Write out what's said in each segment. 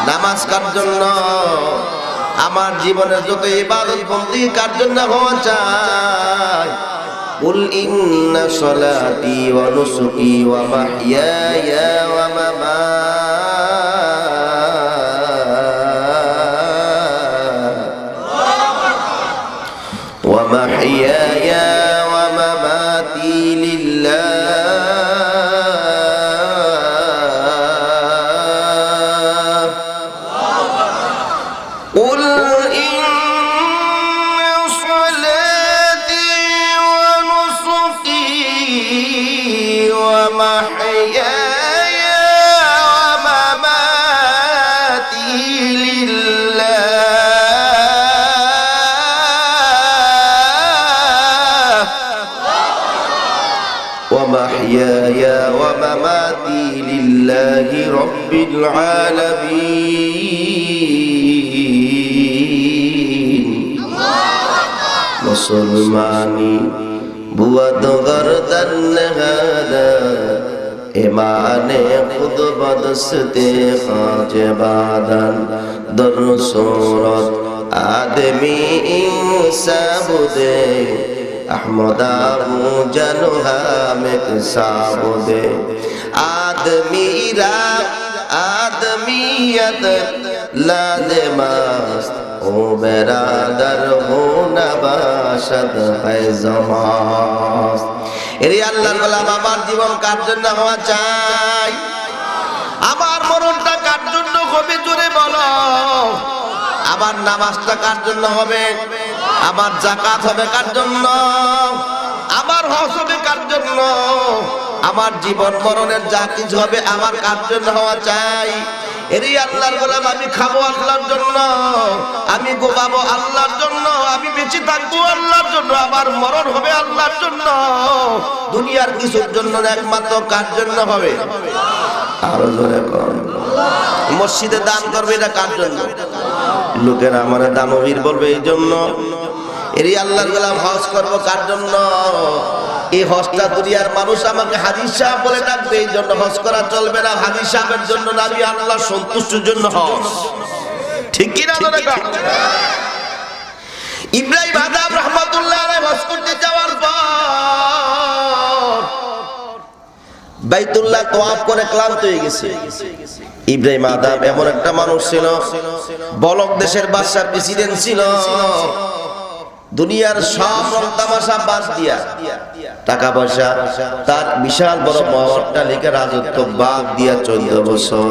নামাজ কার জন্য? আমার জীবনের যত ইবাদত বন্দেগী কার জন্য হওয়া চাই? কুল ইন্না সলাতি ওয়া নুসুকি ওয়া মাহইয়ায়া ওয়া মামাতিয়া ওয়া মামাতি লিল্লাহ। কুল ইন্না সলাতি ওয়া নুসুকি ওয়া মাহইয়ায়া ওয়া মামাতি লিল্লাহ ومحياي ومماتي لله رب العالمين مسلماني بود گردن هذا ایمان خود بدستے خاج بادن در صورت آدمی انسان بدے احمد ابو جنو ہمیں سابدے آدمیرا آدمیت لازمست او برادر ہونا باشد ہے زماست এরে আল্লাহর গোলাম আমার জীবন কার জন্য হওয়া চাই? আমার মরণটা কার জন্য হবে জোরে বলো? আমার নামাজটা কার জন্য হবে? আমার যাকাত হবে কার জন্য? আমার হজ হবে কার জন্য? আমার জীবন মরণের যা কিছু হবে আমার কার জন্য হওয়া চাই? এরই আল্লাহর গোলাম আমি খাবো আল্লাহর জন্য, আমি ঘুমাবো আল্লাহর জন্য, আমি বেঁচে থাকবো আল্লাহর জন্য, আমার মরণ হবে আল্লাহর জন্য। দুনিয়ার কিছুর জন্য একমাত্র কার জন্য হবে? আরো জোরে কোন? মসজিদে দান করবে এটা কার জন্য? লোকেরা আমার দানবীর বলবে এই জন্য। এরই আল্লাহর গোলাম হজ করবো কার জন্য? এই হজটা দুনিয়ার মানুষ আমাকে হাজী সাহেব বলে ডাকবে, এই জন্য হজ করা চলবে না। হাজী সাহেবের জন্য না, আমি আল্লাহর সন্তুষ্টির জন্য হজ। ঠিক কি না? ইব্রাহিম আদম রাহমাতুল্লাহ আলাইহি হজ করতে যাওয়ার পর বাইতুল্লাহ তাওয়াফ করে ক্লান্ত হয়ে গেছে। ইব্রাহিম আদম এমন একটা মানুষ ছিল, বলক দেশের বাদশার প্রেসিডেন্ট ছিল। দুনিয়ার সব রং তামাশা বাদ দিয়া, টাকা পয়সা, তার বিশাল বড় অট্টালিকা, রাজত্ব বাদ দিয়া 14 বছর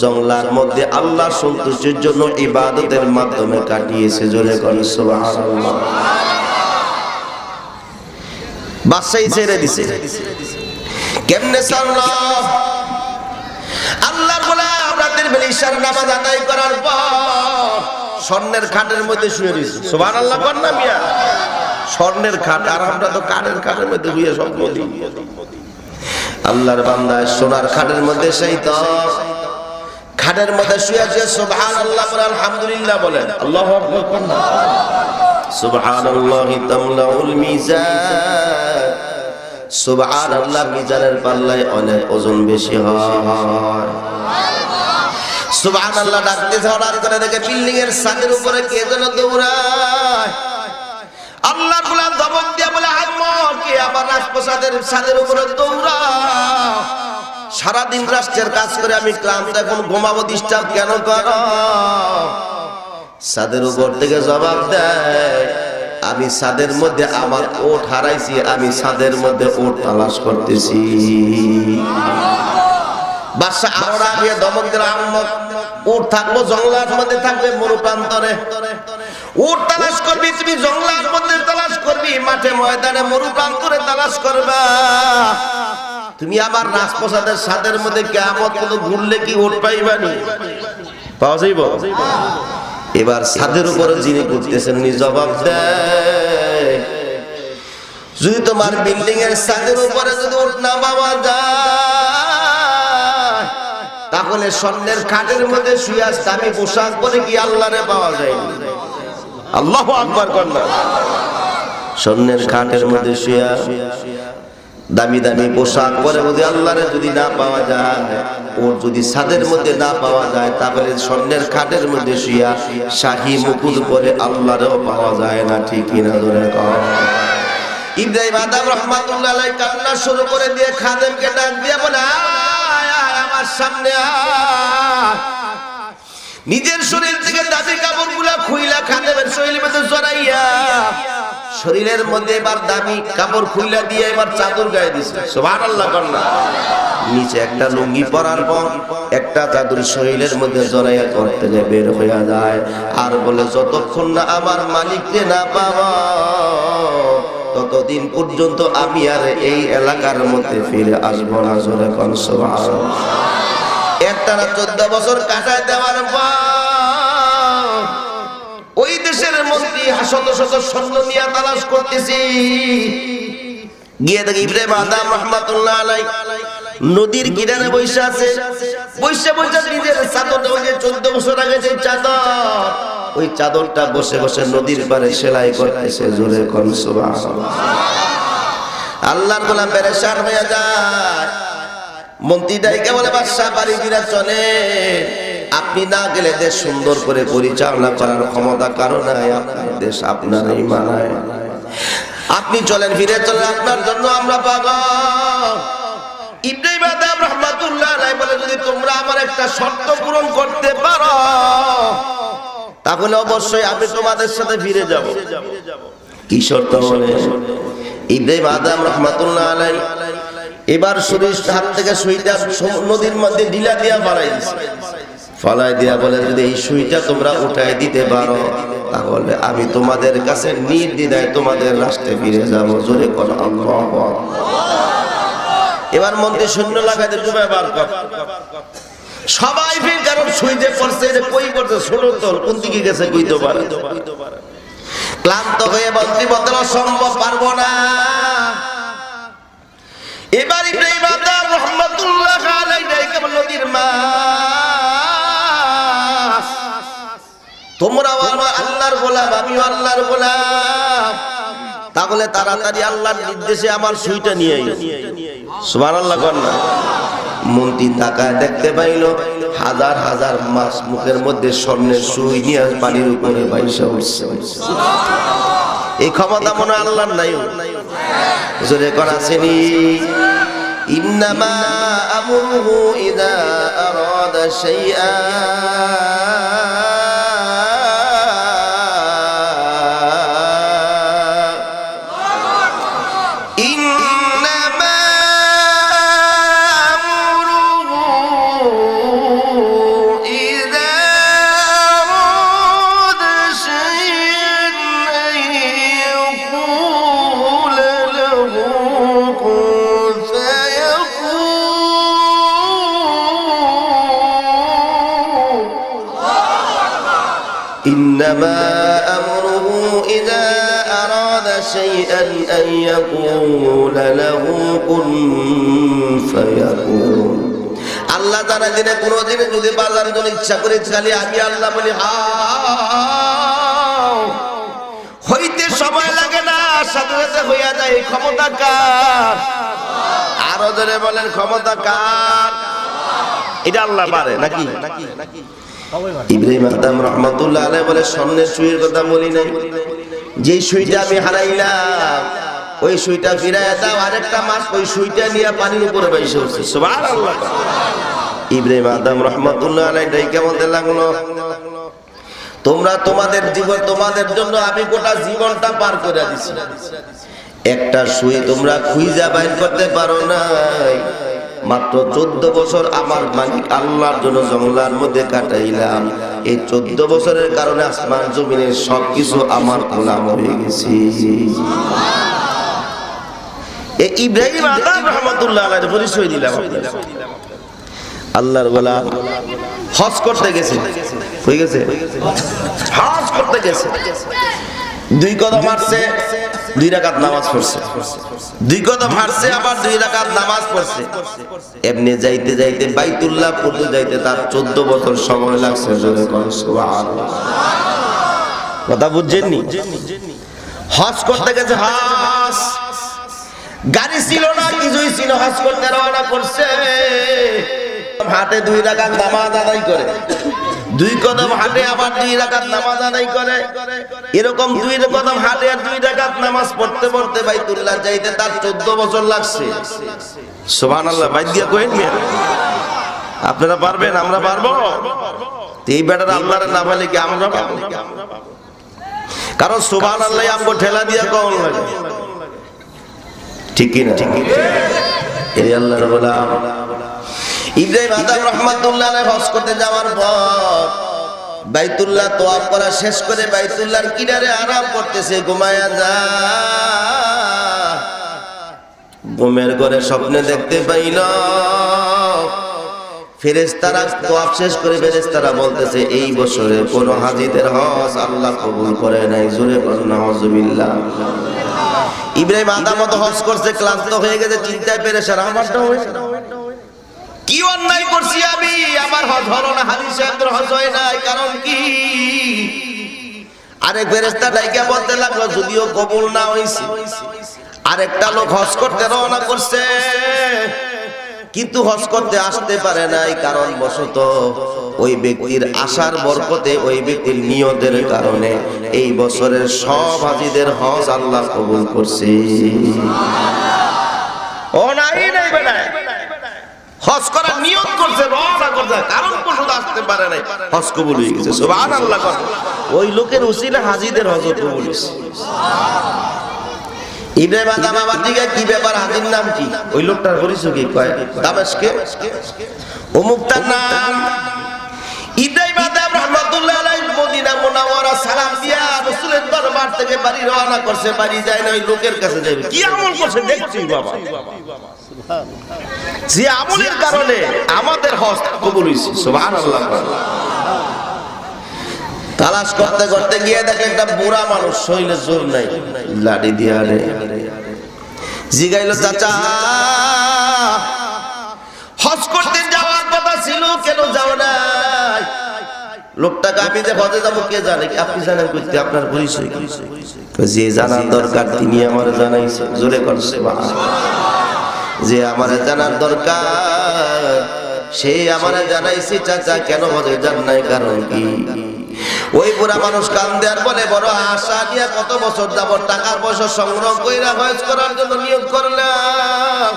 জঙ্গলার মধ্যে আল্লাহর সন্তুষ্টির জন্য ইবাদতের মাধ্যমে কাটিয়েছে। জোরে কোন সুবহানাল্লাহ। বাদশাই ছেড়ে দিছে। কেমনে ছাড়লো? আল্লাহর গোলাম রাতের বেলা ইশার নামাজ আদায় করার পর স্বর্ণের খাটের মধ্যে শুয়ে রয়েছে। সুবহানাল্লাহ বল না মিয়া। স্বর্ণের খাট, আর আমরা তো কাঠের খাটের মধ্যে শুয়ে স্বপ্ন দিই। আল্লাহর বান্দা সোনার খাটের মধ্যে সেই তো খাটের মধ্যে শুয়ে আছে। সুবহানাল্লাহ বলেন, আলহামদুলিল্লাহ বলেন, আল্লাহু আকবার বলেন। সুবহানাল্লাহি তামলাউল মিজান। সুবহানাল্লাহ, মিজানের পাল্লায় অনেক ওজন বেশি হয়। সুবহানাল্লাহ ডাকতে হঠাৎ করে দেখে বিল্ডিং এর ছাদের উপরে কে যেন দৌড়ায়। আল্লাহর গোলাম ধমক দিয়ে বলে, আম্মা কে আবার রাজপ্রাসাদের ছাদের উপরে দৌড়ায়? সারাদিন রাষ্ট্রের কাজ করে আমি ক্লান্ত, এখন ঘুমাবো, ডিস্টার্ব কেন করো? ছাদের উপর থেকে জবাব দেয়, আমি ছাদের মধ্যে আমার ওট হারাইছি, আমি ছাদের মধ্যে ওট তালাশ করতেছি। বাদশা আরো আগে ধমক দিল, আম্মা উট থাকবো জঙ্গলার মধ্যে, থাকবে মরু প্রান্তরে, উট তালাশ করবি তুমি, জঙ্গলার মধ্যে তালাশ করবি, মাঠে ময়দানে মরু প্রান্তরে তালাশ করবা। তুমি আমার রাজপ্রাসাদের ছাদের মধ্যে কিয়ামত পর্যন্ত ঘুরলে কি উট পাইবানি? পাওয়া যাইব? এবার ছাদের উপরে যিনি ঘুরতেছেন উনি জবাব দেয়, যদি তোমার বিল্ডিং এর ছাদের উপরে যদি উট না পাওয়া যায়, তাহলে স্বর্ণের খাটের মধ্যে শুয়ে আসতে আমি পোশাক পরে কি আল্লাহরে পাওয়া যায়নি? আল্লাহু আকবার কন্যা। স্বর্ণের খাটের মধ্যে শুয়ে দামি দামি পোশাক পরে যদি আল্লাহরে যদি না পাওয়া যায়, ওর যদি ছাদের মধ্যে না পাওয়া যায়, তাহলে স্বর্ণের খাটের মধ্যে শুইয়া শাহী মুকুট পরে আল্লাহরেও পাওয়া যায় না। ঠিক কিনা ধরে কর। ইব্রাহিম আদম রাহমাতুল্লাহ আলাইহি কান্না শুরু করে দিয়ে খাদেমকে ডাক দিয়ে বলে, আয় আয় আমার সামনে আয়। নিজের শরীর থেকে দামি কাপড়গুলা খুইলা খাদেমের শরীরের মধ্যে জড়াইয়া শরীরের মধ্যে এবার দামি কাপড় খুইলা দিয়ে এবার চাদর গায়ে দিছে। সুবহানাল্লাহ কন্যা। নিচে একটা লুঙ্গি পরার পর একটা চাদর শরীরের মধ্যে জড়াইয়া করতে যে বের হইয়া যায় আর বলে, যতক্ষণ না আমার মালিককে না পাবো ততদিন পর্যন্ত আমি আর এই এলাকার মধ্যে ফিরে আসবো না। জোরে কোন সুবহানাল্লাহ। একটানা 14 বছর কাটায় দেওয়ার পর ওই দেশের মন্ত্রী শত শত সৈন্য নিয়ে তালাশ করতেছি, গিয়ে দেখি ইব্রাহিম আদম রাহমাতুল্লাহ আলাইহি নদীর কিনারে বসে আছে। বসে বসে নিজের চাদরটা, ওই যে 14 বছর আগে যে চাদর, ওই চাদরটা বসে বসে নদীর পাড়ে সেলাই করতেছে। জোরে কোন সুবহানাল্লাহ। আল্লাহর গোলাম পেরেশান হয়ে যায়। মন্ত্রী ডাইকে বলে, বাদশা বাড়ি ফিরে চলে, আপনি না গেলে দেশ সুন্দর করে পরিচালনা করার ক্ষমতা কারো নাই, আপনার দেশ আপনারই মানায়। আপনি চলেন, ফিরে চলেন, আপনার জন্য আমরা পাগল। ইব্রাহিম আদম রাহমাতুল্লাহ আলাইহি বলে, যদি তোমরা আমার একটা শর্ত পূরণ করতে পারো তাহলে অবশ্যই আমি তোমাদের সাথে ফিরে যাব। কি শর্ত বলে? ইব্রাহিম আদম রাহমাতুল্লাহ আলাইহি এবার শরীর হাত থেকে সুইটা নদীর মধ্যে ঢিলা দিয়া ফালাই দিছে। ফালাই দিয়া বলে, যদি এই সুইটা তোমরা উঠাই দিতে পারো তাহলে আমি তোমাদের কাছে নির্দ্বিধায় তোমাদের রাষ্ট্রে ফিরে যাব। জোরে কোন আল্লাহু আকবার। এবার মন্ত্রী শূন্য লাগাইতে ডুবে বার কর সবাই ফির, কারণ সুই যে পড়ছে যে কই পড়ছে ছোট তল কোন দিকে গেছে কইতে পারে। ক্লান্ত হয়ে মন্ত্রী বলতে, অসম্ভব, পারবো না। এবার ইব্রাহিম আদম রাহমাতুল্লাহ আলাইহি কেবল নদীর মাছ, তোমরাও আমার আল্লাহর গোলাম, আমিও আল্লাহর গোলাম, তাহলে তাড়াতাড়ি আল্লাহর নির্দেশে আমার সুইটা নিয়ে আইও। সুবহানাল্লাহ কন্যা। মন্ত্রী তাকায় দেখতে পাইল হাজার হাজার মাছ মুখের মধ্যে স্বর্ণের সুই নিয়ে পানির উপরে বাইসা উঠছে। এই ক্ষমতা মনে আল্লাহর নাই। জোরে কর আসেনি। ইন্নামা আমরুহু ইযা আরাদা শাইআ إنما أمره إذا أراد شيئا أن يقول له كن فيكون। আল্লাহ তাআলা দিনে কোনো দিনে যদি বাজার জন্য ইচ্ছা করে খালি আমি আল্লাহ বলি হাও, হইতে সময় লাগে না, সাথে সাথে হইয়া যায়। এই ক্ষমতা কার? আরো জোরে বলেন, ক্ষমতা কার? এটা আল্লাহ পারে নাকি? ইব্রাহিম আদম রাহমাতুল্লাহ আলাইহি বলে, স্বর্ণের সুইয়ের কথা বলি নাই, যে সুইটা আমি হারাইলাম ওই সুইটা ফিরাইয়া দাও। আরেকটা মাস ওই সুইটা নিয়ে পানির উপরে বাইসে উঠছে। সুবহানাল্লাহ। ইব্রাহিম আদম রাহমাতুল্লাহ আলাইহি ডাইকে বলতে লাগলো, তোমরা তোমাদের জীবন, তোমাদের জন্য আমি গোটা জীবনটা পার করে দিছি, একটা সুই তোমরা খুঁজা বাইর করতে পারো নাই। মাত্র 14 বছর আমার মালিক আল্লাহর জন্য জঙ্গলের মধ্যে কাটাইলাম। এই 14 বছরের কারণে আসমান জমিনের সবকিছু আমার গোলাম হয়ে গেছি। এই ইব্রাহিম আদম রাহমাতুল্লাহ আলাইহির পরিচয় দিলাম আপনাদের। আল্লাহর গোলাম হজ করতে গেছে, হয়ে গেছে, হজ করতে গেছে, 2 কদম মারছে, 2 রাকাত নামাজ পড়ছে, 2 কদম হাঁটছে, আবার 2 রাকাত নামাজ পড়ছে। এমনি যাইতে যাইতে বাইতুল্লাহ পর্যন্ত যাইতে তার 14 বছর সময় লাগছে। জোরে কোন সুবহানাল্লাহ। কথা বুঝছেননি? হজ করতে গেছে, হজ গাড়ি ছিল না, কিছুই ছিল, হজ করতে রওনা করছে। হাটে 2 রাকাত নামাজ আদায় করে, 2 কদম হাটে আবার 2 রাকাত নামাজ আদায় করে। এরকম 2 কদম হাটে আর 2 রাকাত নামাজ পড়তে পড়তে বাইতুল্লাহ যাইতে তার 14 বছর লাগছে। সুবহানাল্লাহ। বাইত দিয়া কইন মিয়া, আপনারা পারবেন, আমরা পারবো? এই বেটার আল্লাহর না বলে কি আমরা পারবো? কারণ সুবহানাল্লাহ আমগো ঠেলা দিয়া কোন লাগে, ঠিক কি না? এই আল্লাহর গোলাম ইব্রাহিম আদম রাহমাতুল্লাহ আলাইহি হজ করতে যাওয়ার পর বাইতুল্লাহ তওয়াফ করা শেষ করে বাইতুল্লাহর কিনারে আরাম করতেছে, ঘুমায়া যায়। ঘুমের ঘরে স্বপ্নে দেখতে পাইল ফেরেশতারা তওয়াফ শেষ করে ফেরেশতারা বলতেছে এই বছরে কোন হাজীদের হজ আল্লাহ কবুল করে নাই। জোরে বলেন নাউযুবিল্লাহ। ইব্রাহিম আদম তো হজ করছে, ক্লান্ত হয়ে গেছে, চিন্তায় পেরেশান, আমারটা হয়েছে কি অন্যায় করছি আমি, আমার হজ হলো না, হাদিসে একদম হজ হয় নাই, কারণ কি? আরেক ফেরেশতা ডাইকা বলতে লাগলো যদিও কবুল না হইছে, আরেকটা লোক হজ করতে রওনা করছে কিন্তু হজ করতে আসতে পারে নাই, কারণ বশত ওই ব্যক্তির আশার বরকতে, ওই ব্যক্তির নিয়তের কারণে এই বছরের সব হাজীদের হজ আল্লাহ কবুল করছে। ও নাই নাই বেটা, হজ করার নিয়ত করছে, রওনা করছে, কারণ বশত আসতে পারে নাই, হজ কবুল হয়ে গেছে। সুবহানাল্লাহ। ওই লোকের উসিলা হাজীদের হজ কবুল হইছে। ইব্রাহিম আদম আবার দিকে কি ব্যাপার, হাজীর নাম কি? ওই লোকটার পরিচয় কি? কয় দামেস্কে অমুক তার নাম। ইব্রাহিম আদম রাহমাতুল্লাহ আলাইহি মদিনা মুনাওয়ারা সালাম দিয়া রাসূলের দরবার থেকে বাড়ি রওনা করছে। বাড়ি যায় না, ওই লোকের কাছে যাবে। কি আমল করছে দেখছি বাবা, যে আমলের কারণে আমাদের হজ কবুল হইছে। সুবহানাল্লাহ। তালাশ করতে করতে গিয়ে দেখে একটা বুড়া মানুষ, শরীরে জোর নাই, লাঠি দিয়া রে জিগাইল চাচা হজ করতে যাওয়ার কথা ছিল, কেন যাও নাই? লোকটাকে আমি যে হজে যাবো কে জানে, আপনি জানেন করতে, আপনার পরিচয় কি? যে জানার দরকার তিনি আমার জানাইছে। জোরে করছে যে আমার জানার দরকার সে আমার জানাইছে। চাচা কেন হজে যান নাই, কারণ কি? ওই বুড়া মানুষ কান্দে আর বলে বড় আশা নিয়ে কত বছর যাব টাকার পয়সা সংগ্রহ কইরা হজ করার জন্য নিয়োগ করলাম,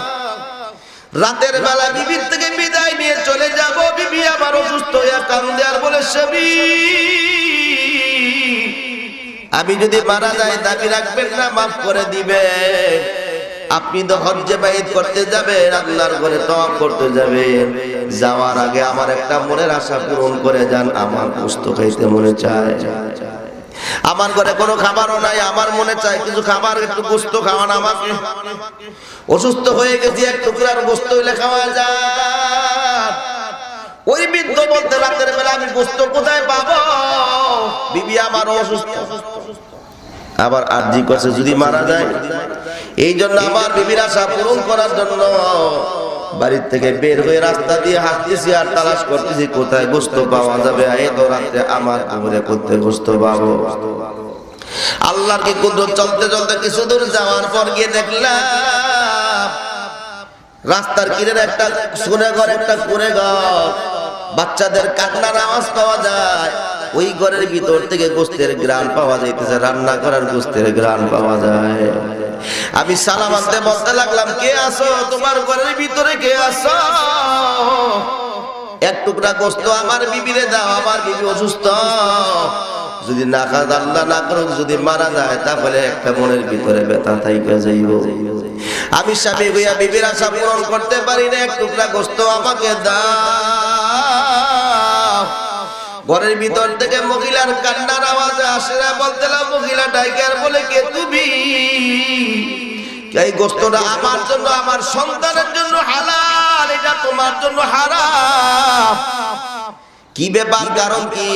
রাতের বেলা বিবির থেকে বিদায় নিয়ে চলে যাব, বিবি আমার অসুস্থ হয়ে কান্দে আর বলে স্বামী আমি যদি মারা যাই দাবি রাখবেন না, মাফ করে দিবেন। আপনি তো হজ্জে বাইত করতে যাবেন, আল্লাহর ঘরে তওয়াফ করতে যাবেন, যাওয়ার আগে আমার একটা মনের আশা পূরণ করে যান। আমার গোশত খাইতে মনে চায়, আমার ঘরে কোনো খাবারও নাই, আমার মনে চায় কিছু খাবার, একটু গোশত খাওয়ান আমাকে। অসুস্থ হয়ে গেছি, এক টুকরার গোশত হইলে খাওয়া যায়। ওই বৃদ্ধ বলতে রাতের বেলা আমি গোশত কোথায় পাবো, বিবি আমার অসুস্থ। আবার আরজি করছে যদি মারা যায়। এই জন্য আমার বিবির আশা পূরণ করার জন্য বাড়ির থেকে বের হয়ে রাস্তা দিয়ে হাঁটতেছি আর তালাশ করতেছি কোথায় গোশত পাওয়া যাবে। এত রাত্রে আমার ঘরে করতে গোশত পাবো। আল্লাহর কি কুদরত, চলতে চলতে কিছু দূর যাওয়ার পর গিয়ে দেখলাম রাস্তার কিনারে একটা শুনে ঘর, একটা কুঁড়ে ঘর, বাচ্চাদের কান্নার আওয়াজ পাওয়া যায়। ওই ঘরের ভিতর থেকে গোশতের ঘ্রাণ পাওয়া যাইতেছে, রান্না করার গোশতের ঘ্রাণ পাওয়া যায়। আমি সালাম আনতে বলতে লাগলাম কে আছো, তোমার ঘরের ভিতরে কে আছো? এক টুকরা গোশত আমার বিবিরে দাও, আমার বিবি অসুস্থ, যদি না খায় আল্লাহ না করুক যদি মারা যায় তাহলে একটা মনের ভিতরে ব্যথা থাইকা যাইব। আমি স্বামী হইয়া বিবির আশা পূরণ করতে পারি না, এক টুকরা গোশত আমাকে দাও। ঘরের ভিতর থেকে মহিলার কান্নার আওয়াজ আসে না, বলতে মহিলা ডাইকার বলে কে তুমি? এই গোশতটা আমার জন্য, আমার সন্তানের জন্য হালাল, এটা তোমার জন্য হারাম। কি ব্যাপার, কারণ কি?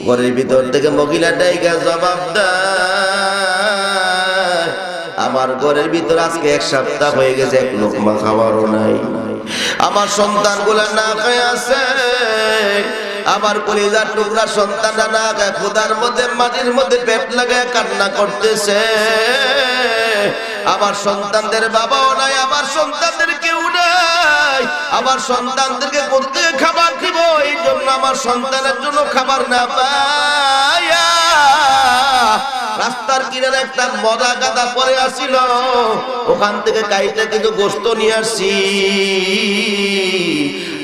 ঘরের ভিতর থেকে মহিলা ডাইকা জবাব দেয় আমার ঘরের ভিতর আজকে 1 সপ্তাহ হয়ে গেছে, এক লোকমা খাবারও নাই, আমার সন্তানগুলা না খেয়ে আছে, আমার কলিজার টুকরা সন্তানরা না খায় ক্ষুধার মধ্যে মাটির মধ্যে পেট লাগায় কান্না করতেছে। আমার সন্তানদের বাবাও নাই, আমার সন্তানদের কেউ নাই, আমার সন্তানদেরকে করতে খাবার দিব, এই জন্য আমার সন্তানের জন্য খাবার না পাইয়া রাস্তার কিনারে একটা মরা গাদা পড়ে আসছিল, ওখান থেকে কাইটা কিন্তু গোশত নিয়ে আসছি।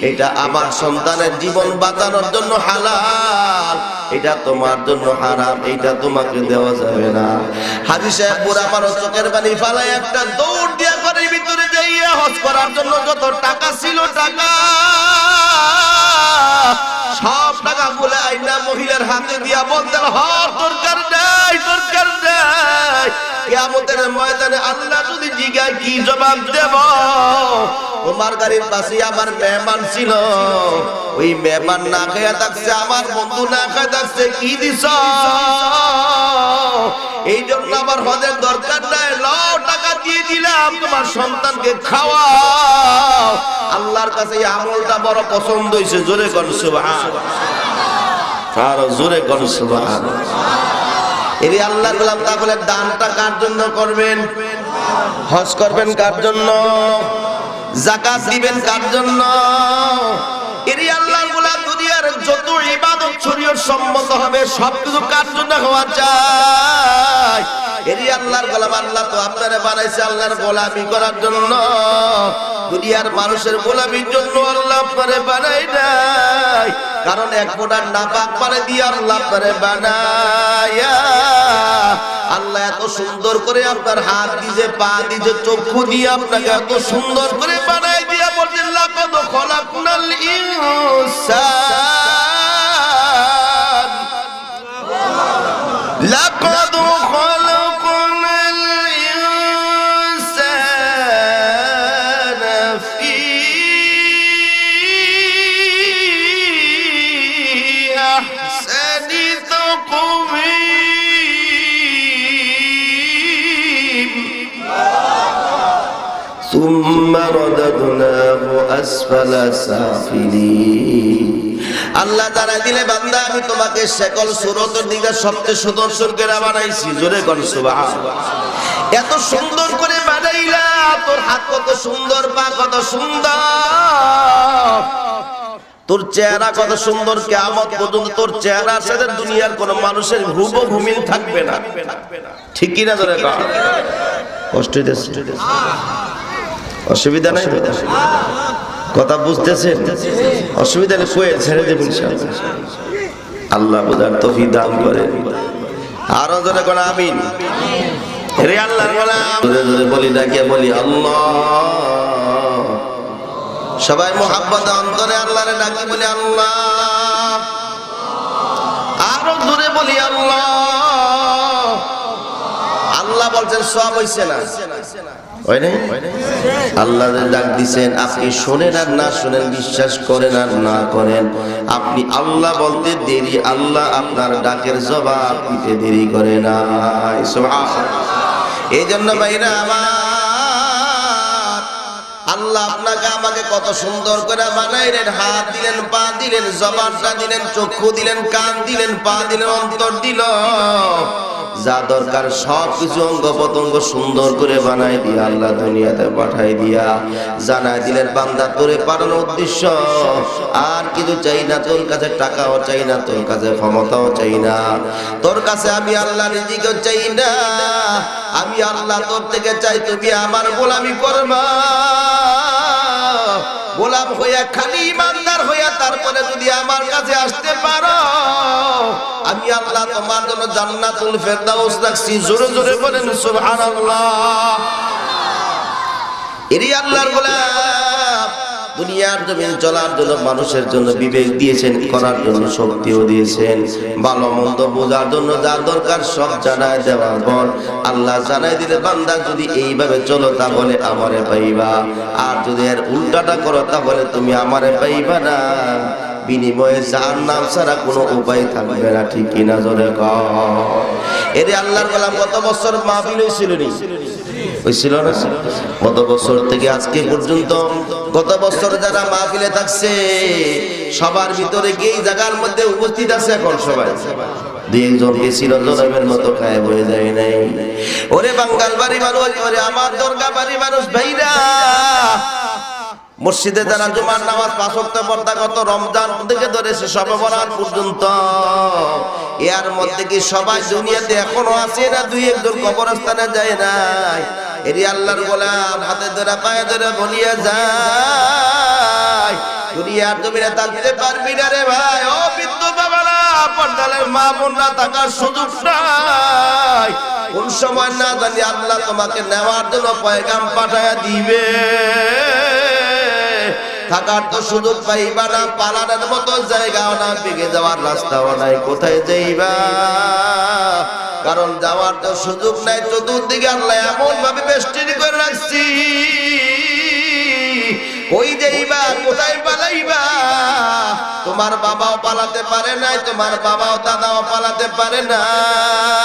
এটা আমার সন্তানের জীবন বাঁচানোর জন্য হালাল, এটা তোমার জন্য হারাম, এটা তোমাকে দেওয়া যাবে না। হাজী সাহেব পুরা আমার চোখের পানি ফালায় একটা দৌড় দিয়া ঘরের ভিতরে যাইয়া হজ করার জন্য যত টাকা ছিল টাকা সব টাকা গুলো আইনা মহিলার হাতে দিয়া বলতেন হজ দরকার নাই, দরকার নাই। কিয়ামতের ময়দানে আল্লাহ যদি জিজ্ঞাসা কি জবাব দেব? তোমার গাড়ির পাশে আমার মেহমান ছিল, ওই মেহমান না খেয়ে থাকছে, আমার বন্ধু না খেয়ে থাকছে, কি দিছ? এই জন্য আমার হজের দরকার নাই, লাও টাকা দিয়ে দিলাম, তোমার সন্তানকে খাওয়াও। আল্লাহর কাছে এই আমলটা বড় পছন্দ হয়েছে। জোরে কোন সুবহানাল্লাহ, আর জোরে কোন সুবহানাল্লাহ। এই আল্লাহর গোলাম, তাহলে দানটা কার জন্য করবেন? হজ করবেন কার জন্য? যাকাত দিবেন কার জন্য? এর আল্লাহর গোলাম, দুনিয়ার যত ইবাদত শরীয়ত সম্মত হবে সবকিছু কার জন্য হওয়া চাই? এর আল্লাহর গোলাম, আল্লাহ তো আপনারে বানাইছে আল্লাহর গোলামি করার জন্য, দুনিয়ার মানুষের গোলামির জন্য আল্লাহ আপনারে বানাই নাই। কারণ এক ফোঁটা নাপাক পানি দিয়ে আল্লাহ আপনারে বানায়া, আল্লাহ এত সুন্দর করে আপনার হাত দিয়ে, পা দিয়ে, চক্ষু দিয়ে আপনাকে এত সুন্দর করে বানাই দিয়া বলছেন লাকাদ খলাকনাল ইনসান, লাকাদ খলাকনাল ইনসানা ফি আহসানি তাকওয়ীম সুম্মা রাদাদনাহু আসফালা সাফিলিন। আল্লাহ তারা দিলে বান্দা, আমি তোমাকে সকল সুরতের দিকে সবচেয়ে সুদর্শন করে বানাইছি। জোরে কোন সুবহানাল্লাহ। এত সুন্দর করে বানাইলা, তোর হাত কত সুন্দর, পা কত সুন্দর, তোর চেহারা কত সুন্দর, কিয়ামত পর্যন্ত তোর চেহারার সাথে দুনিয়ার কোন মানুষের হুবহু মিল থাকবে না। ঠিক কি না? জোরে কর। কষ্ট হইতেছে? অসুবিধা নাই? কথা বুঝতেছেন? অসুবিধা নেই, কয়ে ছেড়ে দেবেন ইনশাআল্লাহ। আল্লাহ বুঝার তৌফিক দান করে। আরো জোরে কোন আমিন। রে আল্লাহর গোলাম, জোরে জোরে বলি, ডাকিয়ে বলি আল্লাহ। সবাই মুহাব্বত অন্তরে আল্লাহরে ডাকি বলি আল্লাহ। আরো জোরে বলি আল্লাহ। আল্লাহ বলছেন সব হইছে না? হয় নাই? আল্লাহ ডাক দিছেন, আপনি শোনেন আর না শোনেন, বিশ্বাস করেন আর না করেন, আপনি আল্লাহ বলতে দেরি, আল্লাহ আপনার ডাকের জবাব দিতে দেরি করে না। সুবহানাল্লাহ। এই জন্য ভাইরা আমার, আল্লাহ আপনাকে আমাকে কত সুন্দর করে বানাইলেন, হাত দিলেন, পা দিলেন, জবানটা দিলেন, চক্ষু দিলেন, কান দিলেন, পা দিলেন, অন্তর দিল, যা দরকার সব কিছু অঙ্গ প্রত্যঙ্গ সুন্দর করে বানাই দিয়া আল্লাহ দুনিয়াতে পাঠাই দিয়া জানাই দিলেন বান্দা করে পাঠানোর উদ্দেশ্য আর কিছু চাই না, তোর কাছে টাকাও চাই না, তোর কাছে ক্ষমতাও চাই না, তোর কাছে আমি আল্লাহ রিজিকও চাই না, আমি আল্লাহ তোর থেকে চাই তুমি আমার গোলামি করবা। গোলাম হইয়া খালি ইমানদার হইয়া তারপরে যদি আমার কাছে আসতে পারো, আমি আল্লাহ তোমার জন্য জান্নাতুল ফেরদাউস রাখছি। জোরে জোরে বলেন সুবহানাল্লাহ। এরই আল্লাহর গোলাম, দুনিয়ার জমিন চলার জন্য মানুষের জন্য বিবেক দিয়েছেন, করার জন্য শক্তিও দিয়েছেন, ভালো মন্দ বোঝার জন্য যা দরকার সব জানায় দেওয়ার পর আল্লাহ জানাই দিলে বান্দা যদি এইভাবে চলো তাহলে আমারে পাইবা, আর যদি এর উল্টাটা করো তাহলে তুমি আমারে পাইবা না, বিনিময়ে জাহান্নাম ছাড়া কোনো উপায় থাকবে না। ঠিক কিনা? জোরে কর। এরে আল্লাহর গোলাম, কত বছর মাহফিল হয়েছিল নি? হয়েছিল না? কত বছর থেকে আজকে পর্যন্ত গত বছর যারা মাহফিলে থাকছে সবার ভিতরে কি এই জায়গার মধ্যে উপস্থিত আছে এখন সবাই? দুই একজন বেশির জনমের মতো গায়েব হয়ে যায় নাই। ওরে বাঙ্গাল বাড়ি মানুষ, ওরে আমার দরগা বাড়ি মানুষ ভাইরা, মসজিদে যারা জুমার নামাজ 5 ওয়াক্ত পর্দাগত রমজান থেকে ধরে সবে বরাত পর্যন্ত, এর মধ্যে কি সবাই দুনিয়াতে এখনো আছে না দুই একজন কবরস্থানে যায় নাই? এরি আল্লাহর গোলাম হাতে ধরে পায়ে ধরে বলিয়া যায়, দুনিয়ার জমিনে থাকতে পারবি না রে ভাই। ও বৃদ্ধ বাবারা, পর্দালের মা বোনরা থাকার সুযোগ নাই। কোন সময় না জানি আল্লাহ তোমাকে নেওয়ার জন্য পয়গাম পাঠায়া দিবে। থাকার তো সুযোগ পাইবা না, পালানোর মতো জায়গাও না, বেগে যাওয়ার রাস্তাও নাই, কোথায় যাইবা? কারণ যাওয়ার তো সুযোগ নাই। চতুর্দিকে আল্লাহ এমন ভাবে বেষ্টনী করে রাখছি, কই যাইবা, কোথায় পালাইবা? তোমার বাবাও পালাতে পারে নাই, তোমার বাবাও দাদাও পালাতে পারে নাই,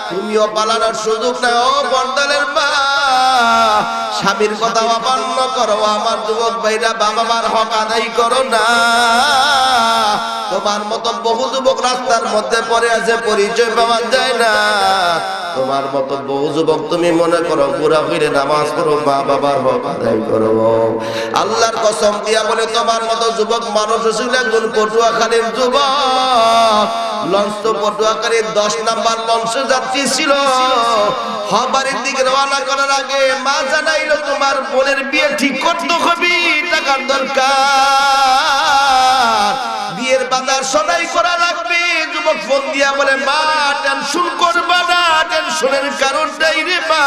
তুমিও পালানোর সুযোগ নাই। ও বর্দালের মা, স্বামীর কথা অমান্য করো। আমার যুবক ভাইরা, বাবা মার হক আদায় করো না। তোমার মতো বহু যুবক রাস্তার মধ্যে পড়ে আছে, পরিচয় পাওয়া যায় না। তোমার মতো বহু যুবক তুমি মনে করো পুরা ফিরে নামাজ পড়ো, মা বাবার হক আদায় করো। আল্লাহর কসম দিয়া বলে, তোমার মতো যুবক মানুষ ছিল একজন পটুয়াখালীর যুবক। লঞ্চ পটুয়াখালীর 10 নাম্বার লঞ্চে যাত্রী ছিল। বাড়ির দিকে রওনা করার আগে মা জানাইলো, তোমার বোনের বিয়ে ঠিক করতে হবে, টাকার দরকার, বিয়ের বাজার সদাই করা লাগবে। যুবক ফোন দিয়া বলে, মা টেনশন করবা না, টেনশনের কারণটাই রে মা,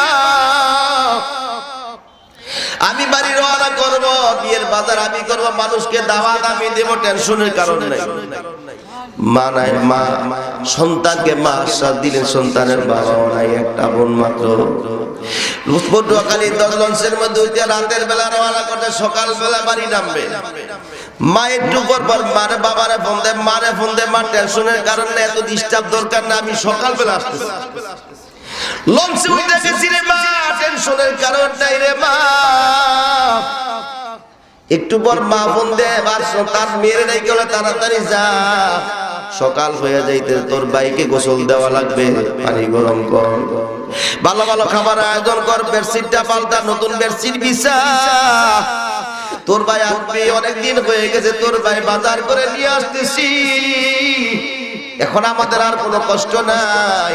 আমি বাড়ি রওনা করব, বিয়ের বাজার আমি করব, মানুষকে দাওয়াত আমি দেব, টেনশনের কারণ নাই। মা নাই, মা সন্তানকে মা আশ্বাস দিলেন, সন্তানের বাবাও নাই, একটা বোন মাত্র। পটুয়াখালী 10 লঞ্চের মধ্যে উঠে রাতের বেলা রওনা করতে সকাল বেলা বাড়ি নামবে। মা একটু পর পর মারে বাবারে ফোন দেয়, মারে ফোন দেয়, মা টেনশনের কারণে এত ডিস্টার্ব দরকার না, আমি সকাল বেলা আসতেছি। লঞ্চে উঠে গেছি রে মা, টেনশনের কারণ নাই রে মা। একটু পর মা ফোন দেয়, তার মেয়ের নাই গেলে তাড়াতাড়ি যা, সকাল হয়ে যাইতে তোর ভাইকে গোসল দেওয়া লাগবে, পানি গরম কর, ভালো ভালো খাবার আয়োজন কর, বেডশিটটা পাল্টা, নতুন বেডশিট বিছা। তোর ভাই আসবে, অনেকদিন হয়ে গেছে, তোর ভাই বাজার করে নিয়ে আসতেছি, এখন আমাদের আর কোনো কষ্ট নাই।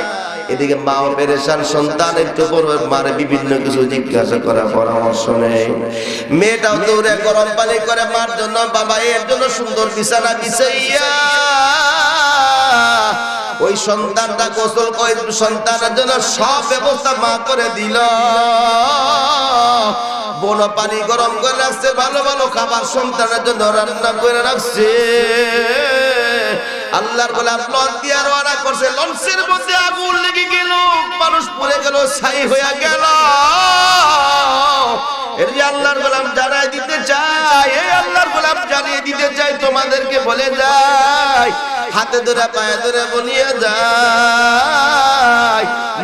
এদিকে মাও পেরেশান, সন্তান একটু পরে মারে বিভিন্ন কিছু জিজ্ঞাসা করা, পরামর্শ নেই। মেয়েটাও দৌড়ে গরম পানি করে মার জন্য, বাবা এর জন্য সুন্দর বিছানা বিছাইয়া ওই সন্তানটা গোসল করে, সন্তানের জন্য সব ব্যবস্থা মা করে দিল। বোন পানি গরম করে রাখছে, ভালো ভালো খাবার সন্তানের জন্য রান্না করে রাখছে। আল্লাহর গোলাম লঞ্চ দিয়ে রওনা করছে, লঞ্চের মধ্যে আগুন লেগে গেল, মানুষ পুড়ে গেল, ছাই হয়ে গেল। এই আল্লাহর গোলাম জানাই দিতে চাই, এই আল্লাহর গোলাম জানিয়ে দিতে চাই, তোমাদেরকে বলে যাই, হাতে ধরে পায়ে ধরে বলিয়ে যাই,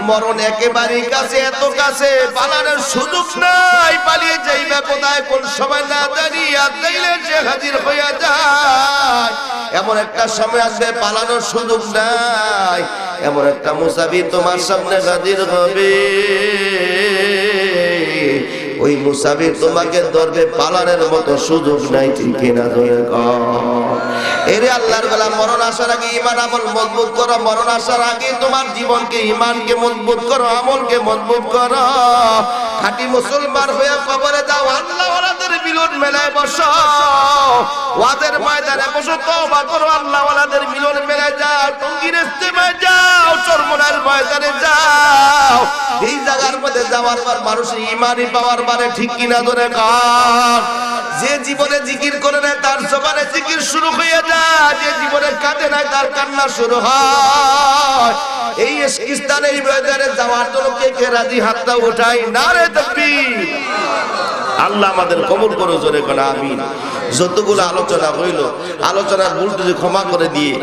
মরণ একেবারেই কাছে, এত কাছে, পালানোর সুযোগ নাই। পালিয়ে যাইবা কোথায়, কোন সময় না জানি, আর যাইলে সে হাজির হইয়া যায়। এমন একটা সময় আসবে, পালানোর সুযোগ নাই, এমন একটা মুসাফির তোমার সামনে হাজির হবে, ওই মুসাফির তোমাকে ধরবে, পালানোর মতো সুযোগ নাই, ঠিক কিনা? এরে আল্লাহর গোলাম, মরণ আসার আগে ঈমান আমল মজবুত করো, মরণ আসার আগে তোমার জীবনকে, ঈমানকে মজবুত করো, আমলকে মজবুত করো। খাঁটি মুসলমান হয়ে কবরে যাও, আল্লাহ ওয়ালাদের মিলন মেলায় বসো, ওয়াজের ময়দানে বসো, তওবা করো, আল্লাহ ওয়ালাদের মিলন মেলায় যাও, টঙ্গীর ইস্তেমায় যাও, চরমনার ময়দানে যাও। এই জায়গার মধ্যে যাওয়ার পর মানুষের ঈমানই পাওয়ার মানে, ঠিক কিনা ধরে কার? যে জীবনে জিকির করে না তার জবানে জিকির শুরু হয়ে যায়, যে জীবনে কাঁদে না তার কান্না শুরু হয়। এই স্থানে, এই ময়দানে যাওয়ার জন্য কে কে রাজি? হাতটা উঠাই, নারে তাকবীর। আল্লাহ আমাদের কবুল করো, জোরে করে আমিন। যতগুলো আলোচনা হইল, আলোচনার ভুল ত্রুটি ক্ষমা করে দিয়ে